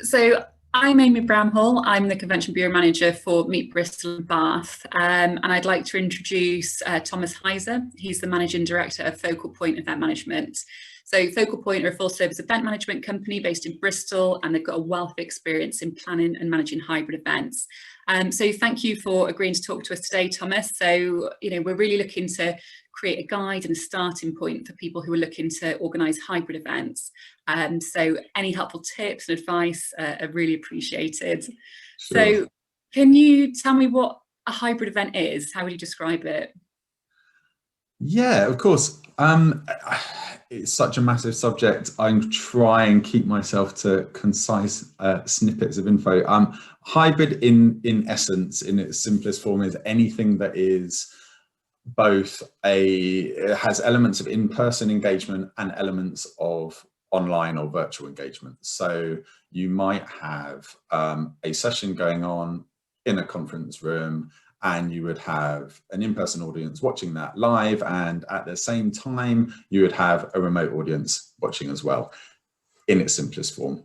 So I'm Amy Bramhall. I'm the Convention Bureau Manager for Meet Bristol Bath. And I'd like to introduce Thomas Heiser. He's the Managing Director of Focal Point Event Management. So Focal Point are a full service event management company based in Bristol, and they've got a wealth of experience in planning and managing hybrid events. So thank you for agreeing to talk to us today, Thomas. So, we're really looking to create a guide and a starting point for people who are looking to organise hybrid events. So any helpful tips and advice are really appreciated. Sure. So can you tell me what a hybrid event is? How would you describe it? Yeah, of course. It's such a massive subject. I'm trying to keep myself to concise snippets of info. Hybrid in essence, in its simplest form, is anything that is both it has elements of in-person engagement and elements of online or virtual engagement. So you might have a session going on in a conference room, and you would have an in-person audience watching that live, and at the same time you would have a remote audience watching as well, in its simplest form.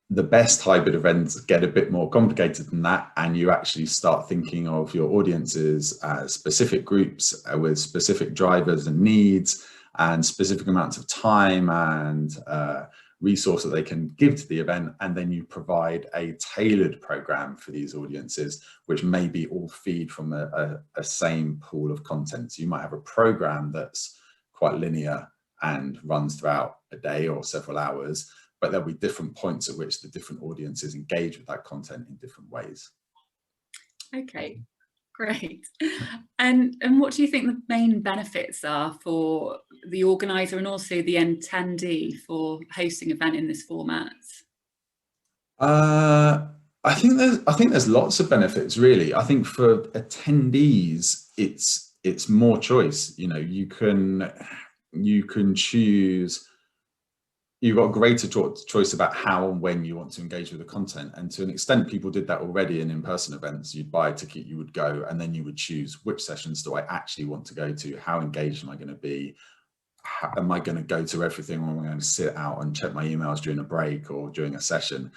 The best hybrid events get a bit more complicated than that, and you actually start thinking of your audiences as specific groups with specific drivers and needs and specific amounts of time and resource that they can give to the event, and then you provide a tailored program for these audiences, which maybe all feed from a same pool of content. So you might have a program that's quite linear and runs throughout a day or several hours, but there'll be different points at which the different audiences engage with that content in different ways. Okay, great. And what do you think the main benefits are for the organizer and also the attendee for hosting an event in this format? I think there's lots of benefits, really. I think for attendees, it's more choice. You can choose. You've got greater choice about how and when you want to engage with the content. And to an extent, people did that already in-person events. You'd buy a ticket, you would go, and then you would choose which sessions do I actually want to go to? How engaged am I going to be? Am I going to go to everything, or am I going to sit out and check my emails during a break or during a session?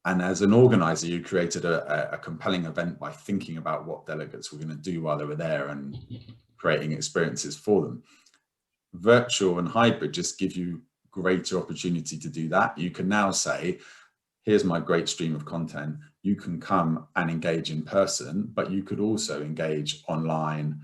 And as an organizer, you created a compelling event by thinking about what delegates were going to do while they were there and creating experiences for them. Virtual and hybrid just give you greater opportunity to do that. You can now say, here's my great stream of content. You can come and engage in person, but you could also engage online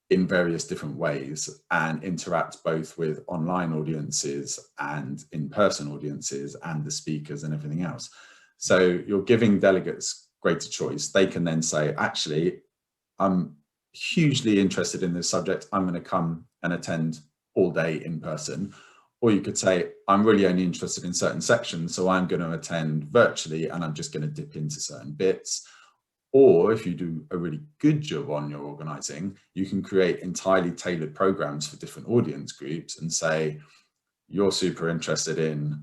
in various different ways and interact both with online audiences and in-person audiences and the speakers and everything else. So you're giving delegates greater choice. They can then say, actually, I'm hugely interested in this subject. I'm going to come and attend all day in person. Or you could say, I'm really only interested in certain sections, so I'm going to attend virtually and I'm just going to dip into certain bits. Or if you do a really good job on your organizing, you can create entirely tailored programs for different audience groups and say, you're super interested in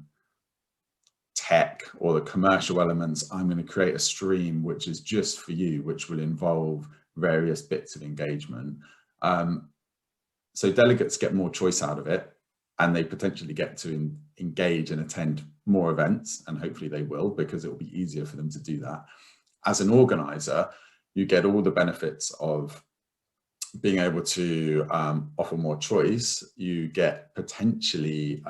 tech or the commercial elements. I'm going to create a stream which is just for you, which will involve various bits of engagement. So delegates get more choice out of it, and they potentially get to engage and attend more events, and hopefully they will, because it will be easier for them to do that. As an organizer, you get all the benefits of being able to offer more choice. You get potentially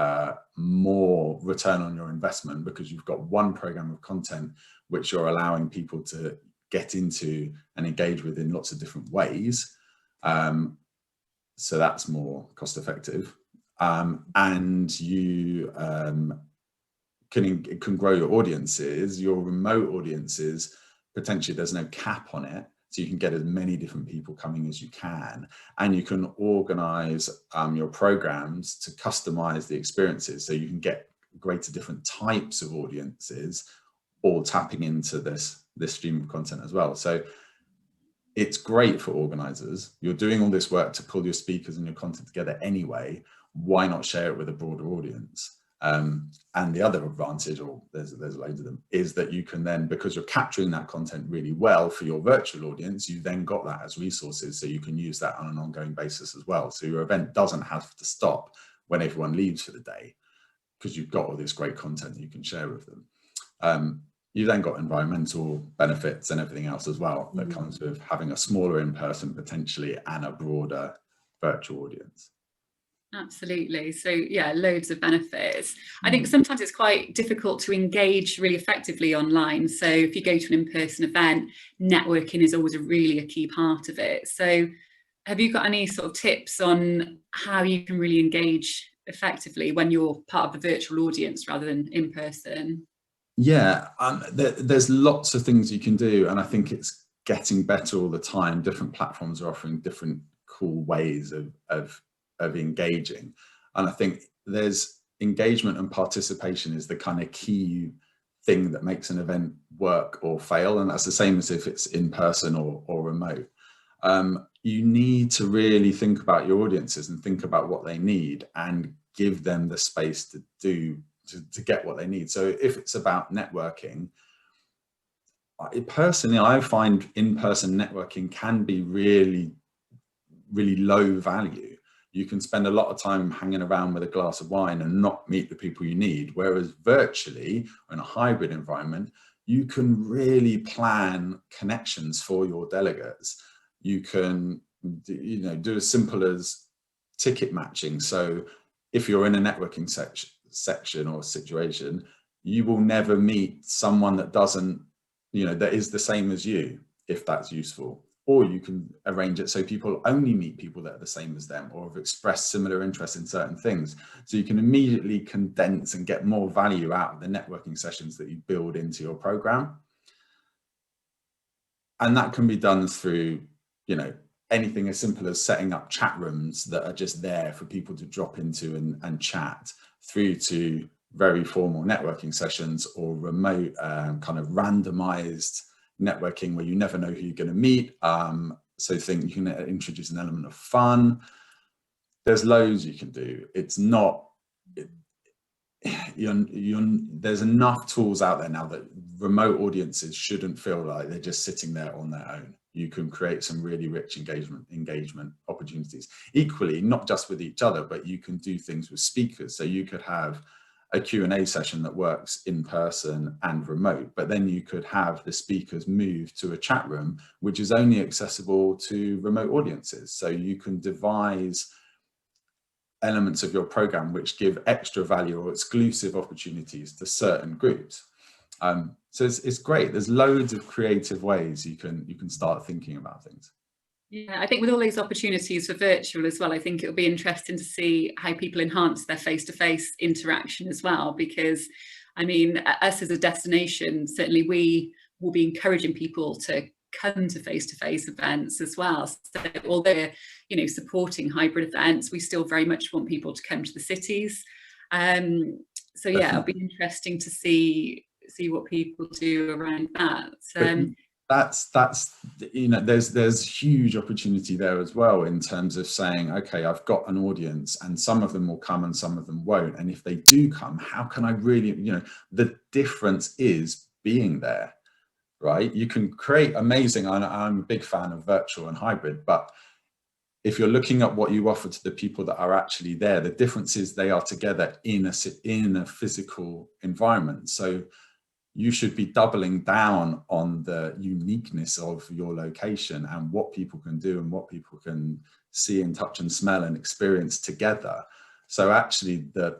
more return on your investment because you've got one program of content which you're allowing people to get into and engage with in lots of different ways. So that's more cost effective. And you can grow your audiences, your remote audiences. Potentially there's no cap on it, so you can get as many different people coming as you can, and you can organize your programs to customize the experiences, so you can get greater different types of audiences all tapping into this stream of content as well. So it's great for organizers. You're doing all this work to pull your speakers and your content together anyway. Why not share it with a broader audience? And the other advantage, or there's loads of them, is that you can then, because you're capturing that content really well for your virtual audience, you then got that as resources, so you can use that on an ongoing basis as well. So your event doesn't have to stop when everyone leaves for the day, because you've got all this great content that you can share with them. You've then got environmental benefits and everything else as well that comes with having a smaller in-person potentially and a broader virtual audience. Absolutely. So yeah, loads of benefits. I think sometimes it's quite difficult to engage really effectively online. So if you go to an in-person event, networking is always really a key part of it. So have you got any sort of tips on how you can really engage effectively when you're part of the virtual audience rather than in person? Yeah, there's lots of things you can do, and I think it's getting better all the time. Different platforms are offering different cool ways of engaging, and I think there's engagement and participation is the kind of key thing that makes an event work or fail, and that's the same as if it's in person or remote. You need to really think about your audiences and think about what they need and give them the space to get what they need. So if it's about networking, personally, I find in-person networking can be really, really low value. You can spend a lot of time hanging around with a glass of wine and not meet the people you need. Whereas virtually, in a hybrid environment, you can really plan connections for your delegates. You can, do as simple as ticket matching. So if you're in a networking section or situation, you will never meet someone that doesn't, that is the same as you, if that's useful. Or you can arrange it so people only meet people that are the same as them or have expressed similar interest in certain things. So you can immediately condense and get more value out of the networking sessions that you build into your program. And that can be done through, anything as simple as setting up chat rooms that are just there for people to drop into and chat, through to very formal networking sessions or remote kind of randomized networking where you never know who you're going to meet. So you can introduce an element of fun. There's loads you can do. It's not, there's enough tools out there now that remote audiences shouldn't feel like they're just sitting there on their own. You can create some really rich engagement opportunities. Equally, not just with each other, but you can do things with speakers. So you could have a Q&A session that works in person and remote, but then you could have the speakers move to a chat room, which is only accessible to remote audiences. So you can devise elements of your program which give extra value or exclusive opportunities to certain groups. So it's great. There's loads of creative ways you can start thinking about things. Yeah, I think with all these opportunities for virtual as well, I think it'll be interesting to see how people enhance their face-to-face interaction as well, because I mean, us as a destination, certainly we will be encouraging people to come to face-to-face events as well. So although, supporting hybrid events, we still very much want people to come to the cities. So yeah, it'll be interesting to see what people do around that. That's there's huge opportunity there as well, in terms of saying, okay, I've got an audience and some of them will come and some of them won't, and if they do come, how can I really, the difference is being there, right? You can create amazing, I'm a big fan of virtual and hybrid, but if you're looking at what you offer to the people that are actually there, the difference is they are together in a physical environment. So you should be doubling down on the uniqueness of your location and what people can do and what people can see and touch and smell and experience together. So actually the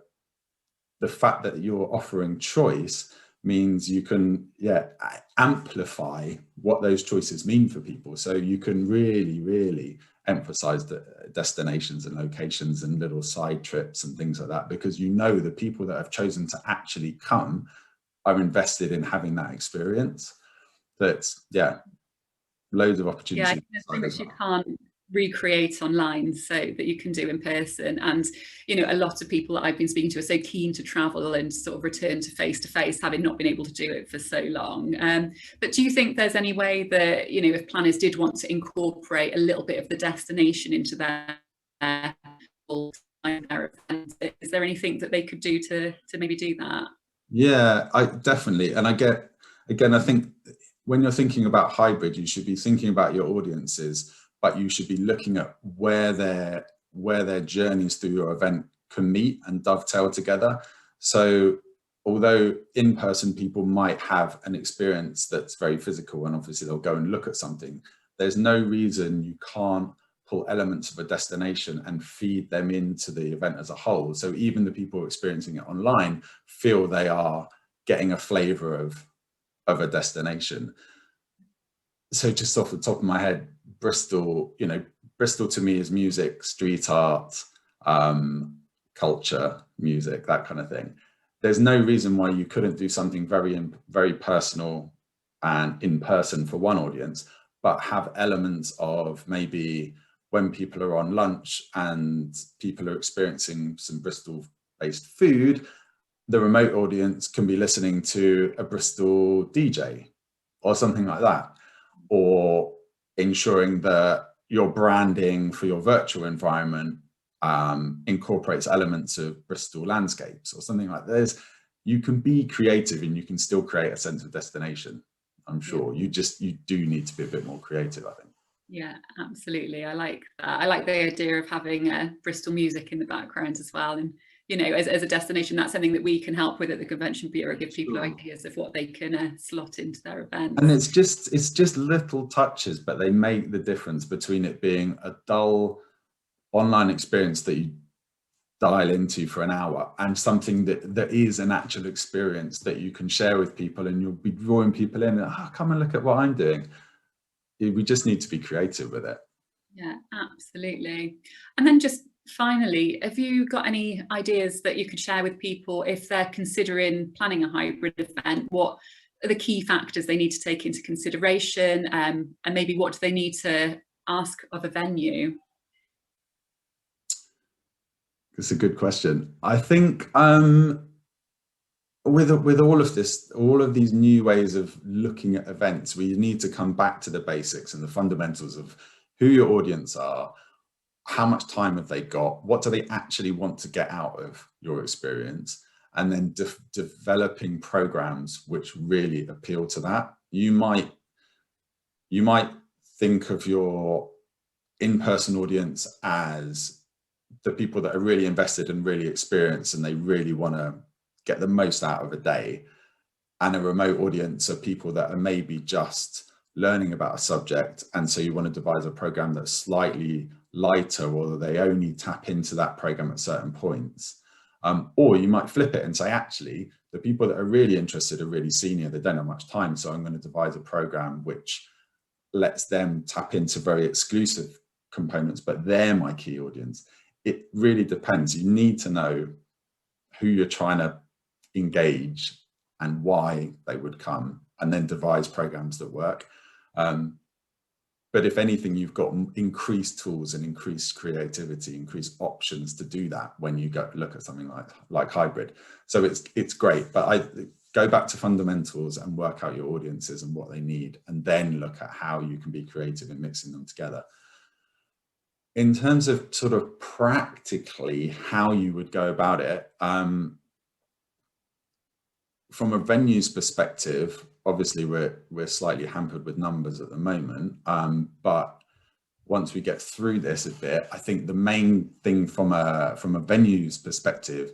fact that you're offering choice means you can amplify what those choices mean for people. So you can really, really emphasize the destinations and locations and little side trips and things like that, because the people that have chosen to actually come are invested in having that experience. That's loads of opportunities. Yeah, so much you can't recreate online, so that you can do in person. And a lot of people that I've been speaking to are so keen to travel and sort of return to face, having not been able to do it for so long. But do you think there's any way that if planners did want to incorporate a little bit of the destination into their event, is there anything that they could do to maybe do that? Yeah, I definitely. And I think when you're thinking about hybrid, you should be thinking about your audiences, but you should be looking at where their journeys through your event can meet and dovetail together. So although in-person people might have an experience that's very physical, and obviously they'll go and look at something, there's no reason you can't pull elements of a destination and feed them into the event as a whole. So even the people experiencing it online feel they are getting a flavor of a destination. So just off the top of my head, Bristol, Bristol to me is music, street art, culture, music, that kind of thing. There's no reason why you couldn't do something very personal and in person for one audience, but have elements of maybe when people are on lunch and people are experiencing some Bristol-based food, the remote audience can be listening to a Bristol DJ or something like that, or ensuring that your branding for your virtual environment incorporates elements of Bristol landscapes or something like this. You can be creative and you can still create a sense of destination. I'm sure you do need to be a bit more creative, I think. Yeah, absolutely. I like that. I like the idea of having Bristol music in the background as well. And, as a destination, that's something that we can help with at the Convention Bureau, give people ideas of what they can slot into their events. And it's just little touches, but they make the difference between it being a dull online experience that you dial into for an hour and something that is an actual experience that you can share with people, and you'll be drawing people in. Come and look at what I'm doing. We just need to be creative with it. Yeah, absolutely. And then just finally, have you got any ideas that you could share with people if they're considering planning a hybrid event? What are the key factors they need to take into consideration, and maybe what do they need to ask of a venue? It's a good question. I think with all of this, all of these new ways of looking at events, we need to come back to the basics and the fundamentals of who your audience are, how much time have they got, what do they actually want to get out of your experience, and then developing programs which really appeal to that. You might think of your in-person audience as the people that are really invested and really experienced and they really want to get the most out of a day, and a remote audience are people that are maybe just learning about a subject, and so you want to devise a program that's slightly lighter, or they only tap into that program at certain points. Or you might flip it and say, actually, the people that are really interested are really senior, they don't have much time, so I'm going to devise a program which lets them tap into very exclusive components, but they're my key audience. It really depends. You need to know who you're trying to engage and why they would come, and then devise programs that work. But if anything, you've got increased tools and increased creativity, increased options to do that when you go look at something like hybrid. So it's great, but I go back to fundamentals and work out your audiences and what they need, and then look at how you can be creative in mixing them together. In terms of sort of practically how you would go about it, from a venue's perspective, obviously we're slightly hampered with numbers at the moment, but once we get through this a bit, I think the main thing from a venue's perspective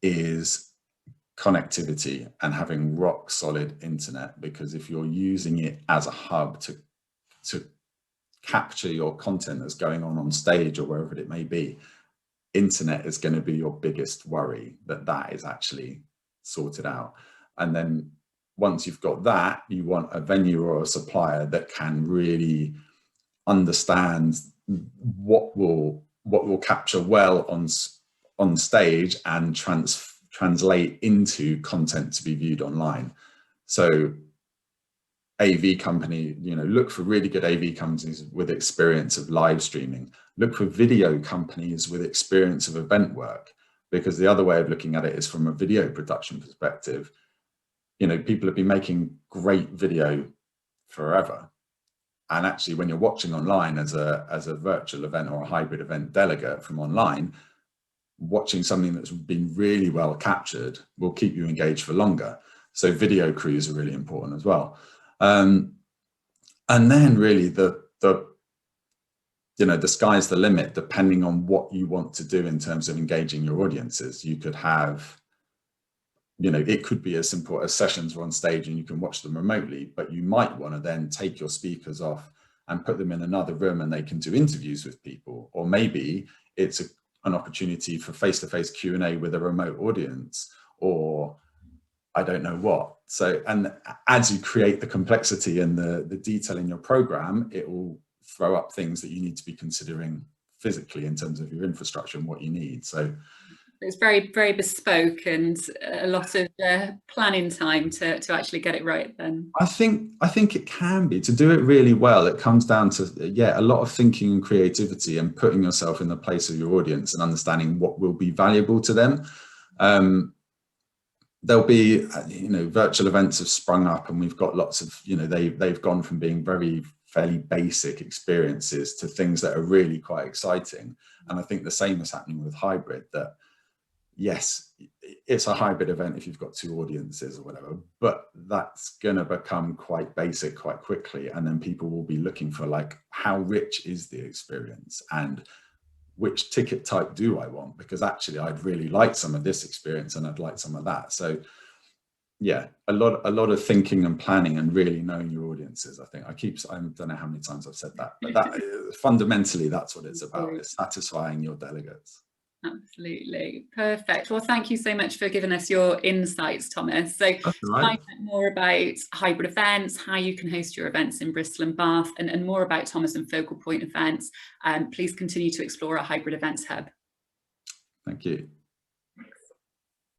is connectivity and having rock solid internet, because if you're using it as a hub to capture your content that's going on stage or wherever it may be, internet is going to be your biggest worry, that is actually sorted out. And then once you've got that, you want a venue or a supplier that can really understand what will capture well on stage and translate into content to be viewed online. So AV company, look for really good AV companies with experience of live streaming. Look for video companies with experience of event work, because the other way of looking at it is from a video production perspective. People have been making great video forever. And actually, when you're watching online as a virtual event or a hybrid event delegate from online, watching something that's been really well captured will keep you engaged for longer. So video crews are really important as well. And then really the sky's the limit, depending on what you want to do in terms of engaging your audiences. You could have you know, it could be as simple as sessions are on stage and you can watch them remotely, but you might want to then take your speakers off and put them in another room and they can do interviews with people. Or maybe it's an opportunity for face-to-face Q&A with a remote audience, or I don't know what. So, and as you create the complexity and the detail in your program, it will throw up things that you need to be considering physically in terms of your infrastructure and what you need. So it's very, very bespoke and a lot of planning time to actually get it right then. I think it can be. To do it really well, it comes down to, yeah, a lot of thinking and creativity and putting yourself in the place of your audience and understanding what will be valuable to them. There'll be, you know, virtual events have sprung up and we've got lots of, you know, they've gone from being fairly basic experiences to things that are really quite exciting. And I think the same is happening with hybrid, that yes, it's a hybrid event if you've got two audiences or whatever, but that's going to become quite basic quite quickly. And then people will be looking for, like, how rich is the experience and which ticket type do I want? Because actually I'd really like some of this experience and I'd like some of that. So yeah, a lot of thinking and planning and really knowing your audiences. I don't know how many times I've said that, but that fundamentally, that's what it's about. It's satisfying your delegates. Absolutely. Perfect. Well, thank you so much for giving us your insights, Thomas. So to find out more about hybrid events, how you can host your events in Bristol and Bath, and more about Thomas and Focal Point events, please continue to explore our Hybrid Events Hub. Thank you.